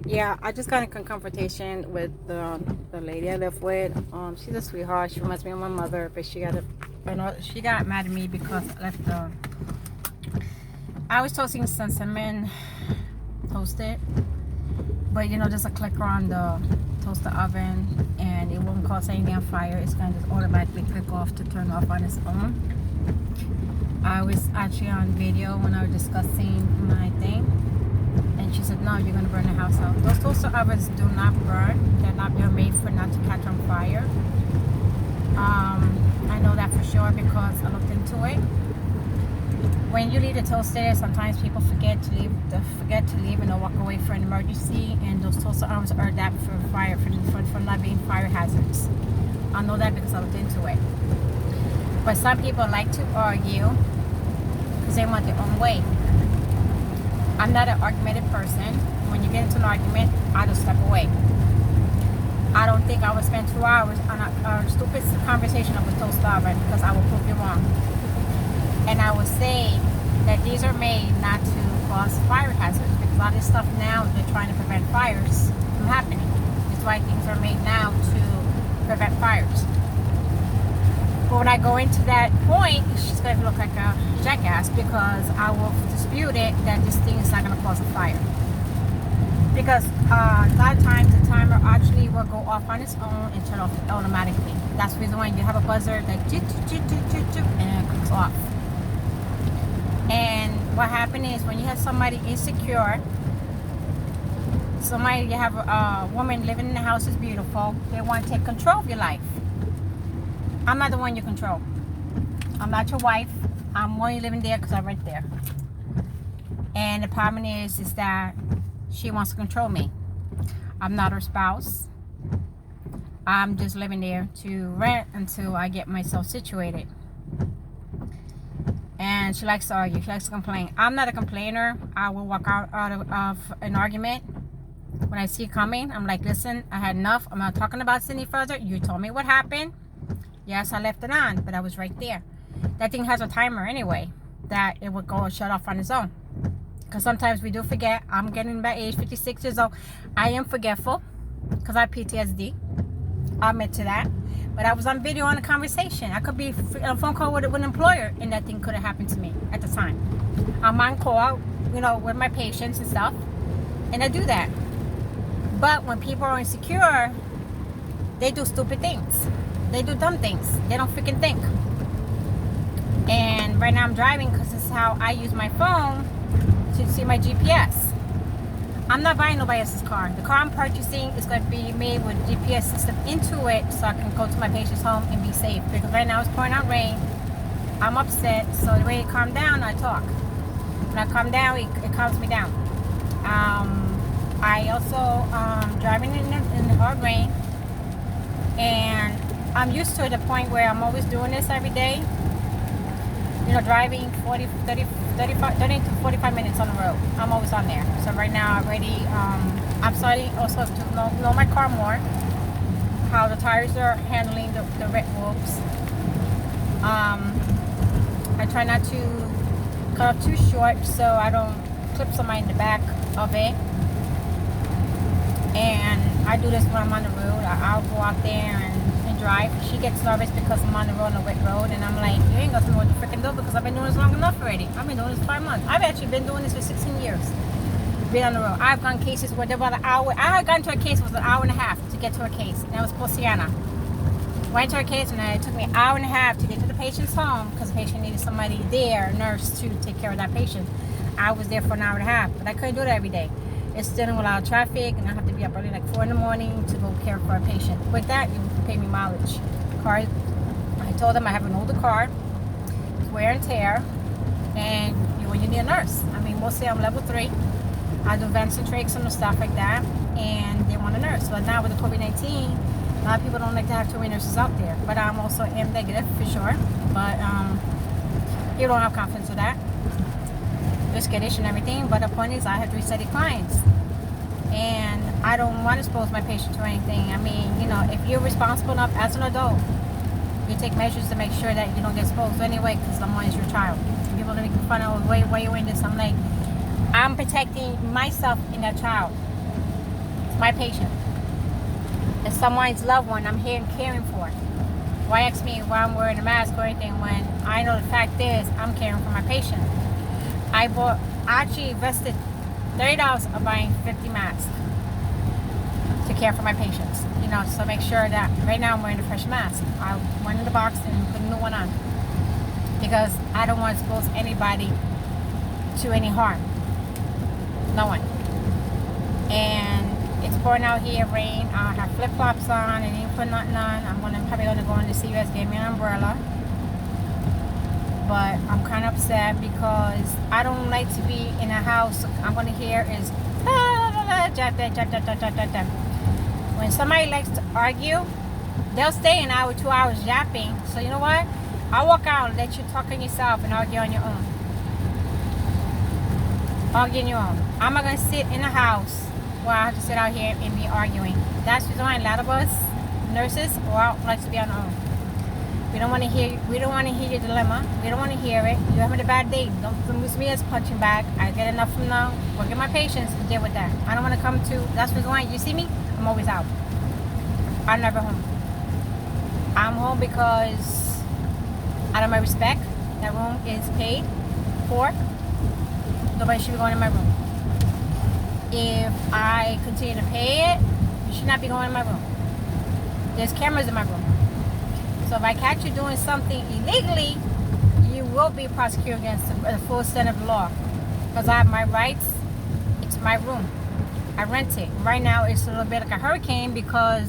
Yeah, I just got in confrontation with the lady I live with. She's a sweetheart. She reminds me of my mother, but she got mad at me because I left the. I was toasting some cinnamon toasted, but there's a clicker on the toaster oven, and it won't cause anything on fire. It's gonna just automatically click off to turn off on its own. I was actually on video when I was discussing my thing. And she said, no, you're going to burn the house out. Those toaster ovens do not burn. They're made for not to catch on fire. I know that for sure because I looked into it. When you leave the toaster there, sometimes people forget to leave and they'll walk away for an emergency. And those toaster ovens are adapted for fire, for not being fire hazards. I know that because I looked into it. But some people like to argue because they want their own way. I'm not an argumentative person. When you get into an argument, I just step away. I don't think I would spend 2 hours on a stupid conversation of a toaster oven because I will prove you wrong. And I would say that these are made not to cause fire hazards because all this stuff now they're trying to prevent fires from happening. That's why things are made now to prevent fires. But when I go into that point, she's going to look like a jackass because I will dispute it that this thing is not going to cause a fire. Because a lot of times the timer actually will go off on its own and turn off automatically. That's the reason why you have a buzzer that and it clicks off. And what happens is when you have somebody insecure, you have a woman living in the house is beautiful, they want to take control of your life. I'm not the one you control. I'm not your wife. I'm only living there because I rent there. And the problem is that she wants to control me. I'm not her spouse. I'm just living there to rent until I get myself situated. And she likes to argue. She likes to complain. I'm not a complainer. I will walk out of an argument. When I see it coming, I'm like, listen, I had enough. I'm not talking about this any further. You told me what happened. Yes, I left it on, but I was right there. That thing has a timer anyway, that it would go and shut off on its own. Because sometimes we do forget. I'm getting by age 56 years old. I am forgetful because I have PTSD. I'll admit to that. But I was on video on a conversation. I could be on a phone call with an employer, and that thing could have happened to me at the time. I'm on call, with my patients and stuff, and I do that. But when people are insecure, they do stupid things. They do dumb things. They don't freaking think. And right now I'm driving because this is how I use my phone to see my GPS. I'm not buying nobody else's car. The car I'm purchasing is going to be made with GPS system into it so I can go to my patient's home and be safe. Because right now it's pouring out rain. I'm upset. So the way it calm down, I talk. When I calm down, it calms me down. I also driving in the hard rain. And I'm used to the point where I'm always doing this every day. Driving 30 to 45 minutes on the road. I'm always on there. So right now I'm starting also to know my car more. How the tires are handling the red wolves. I try not to cut off too short so I don't clip somebody in the back of it. And I do this when I'm on the road. I'll go out there and drive. She gets nervous because I'm on the road, on a wet road, and I'm like, you ain't gonna know what to freaking do because I've been doing this long enough already. I've been doing this 5 months. I've actually been doing this for 16 years. Been on the road. I've gone cases where they're about an hour. I had gotten to a case, it was an hour and a half to get to a case, and that was Posiana. Went to a case, and it took me an hour and a half to get to the patient's home because the patient needed somebody there, a nurse, to take care of that patient. I was there for an hour and a half, but I couldn't do that every day. It's dealing with a lot of traffic, and I have to be up early, like 4 in the morning, to go care for a patient. With that, you pay me mileage. Car, I told them I have an older car, wear and tear, and when you need a nurse. I mean, mostly I'm level 3. I do vents and trachs and stuff like that, and they want a nurse. But now with the COVID-19, a lot of people don't like to have too many nurses out there. But I'm also M negative for sure. But you don't have confidence with that. You're skittish and everything. But the point is, I have 3 steady clients, and I don't want to expose my patient to anything. I mean, if you're responsible enough as an adult, you take measures to make sure that you don't get exposed anyway, because someone is your child. People are making fun of, why you're in this? I'm like, I'm protecting myself and that child. my patient. It's someone's loved one I'm here and caring for. Why ask me why I'm wearing a mask or anything when I know the fact is I'm caring for my patient. I actually invested $30 of buying 50 masks to care for my patients. You know, so make sure that right now I'm wearing a fresh mask. I went in the box and put a new one on because I don't want to expose anybody to any harm. No one. And it's pouring out here, rain. I have flip-flops on and ain't put nothing on. I'm probably gonna go into CVS, get me an umbrella. But I'm kind of upset because I don't like to be in a house. I'm gonna hear is when somebody likes to argue, they'll stay an hour, 2 hours yapping. So you know what? I'll walk out and let you talk on yourself and argue on your own. Argue on your own. I'm not gonna sit in a house where I have to sit out here and be arguing. That's the reason why a lot of us nurses like to be on our own. We don't want to hear your dilemma. We don't want to hear it. You're having a bad day. Don't use me as punching bag. I get enough from now. Work at my patients and deal with that. I don't want to come to. That's the reason why you see me. I'm always out. I'm never home. I'm home because out of my respect, that room is paid for. Nobody should be going in my room. If I continue to pay it, you should not be going in my room. There's cameras in my room. So if I catch you doing something illegally, you will be prosecuted against the full extent of the law. Because I have my rights. It's my room. I rent it. Right now it's a little bit like a hurricane because